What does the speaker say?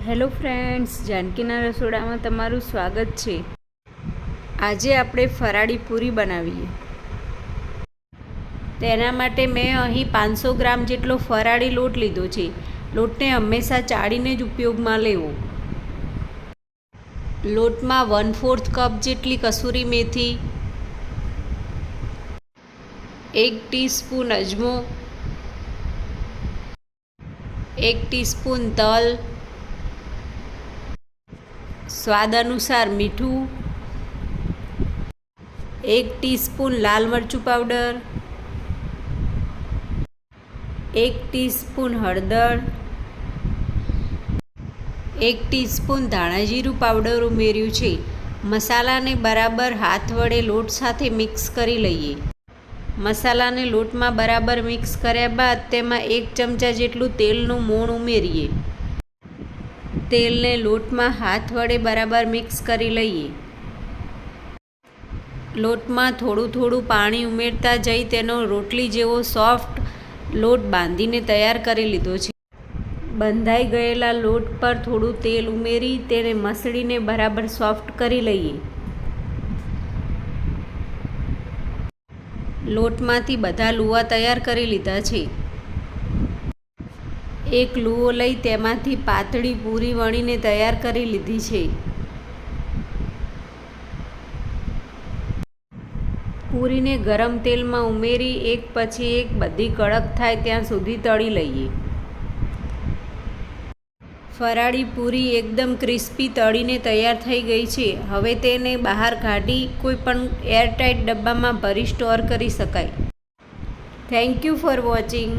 Hello friends, જાનકીના રસોડામાં તમારું સ્વાગત છે। આજે આપણે ફરાળી પૂરી બનાવીએ। તેના માટે મેં અહીં 500 ગ્રામ જેટલો ફરાળી લોટ લીધો છે। લોટને હંમેશા ચાળીને જ ઉપયોગમાં લેવો। લોટમાં 1/4 કપ જેટલી કસૂરી મેથી, 1 ટીસ્પૂન અજમો, 1 ટીસ્પૂન તલ, સ્વાદ અનુસાર મીઠું, 1 ટીસ્પૂન લાલ મરચું પાવડર, 1 ટીસ્પૂન હળદર, 1 ટીસ્પૂન ધાણા જીરું પાવડર ઉમેર્યું છે। મસાલાને બરાબર હાથ વડે લોટ સાથે મિક્સ કરી લઈએ। મસાલાને લોટમાં બરાબર મિક્સ કર્યા બાદ તેમાં 1 ચમચા જેટલું તેલનું મોણ ઉમેરીએ। તેલને લોટમાં હાથ વડે બરાબર મિક્સ કરી લઈએ। લોટમાં થોડું થોડું પાણી ઉમેરતા જઈ તેનો રોટલી જેવો સોફ્ટ લોટ બાંધીને તૈયાર કરી લીધો છે। બંધાઈ ગયેલા લોટ પર થોડું તેલ ઉમેરી તેને મસળીને બરાબર સોફ્ટ કરી લઈએ। લોટમાંથી બધા લુઆ તૈયાર કરી લીધા છે। એક લુઓ લઈ તેમાંથી પાતળી પૂરી વણીને તૈયાર કરી લીધી છે। પૂરીને ગરમ તેલમાં ઉમેરી એક પછી એક બધી કડક થાય ત્યાં સુધી તળી લઈએ। ફરાળી પૂરી એકદમ ક્રિસ્પી તળીને તૈયાર થઈ ગઈ છે। હવે તેને બહાર કાઢી કોઈ પણ એરટાઇટ ડબ્બામાં ભરી સ્ટોર કરી શકાય। Thank you for watching.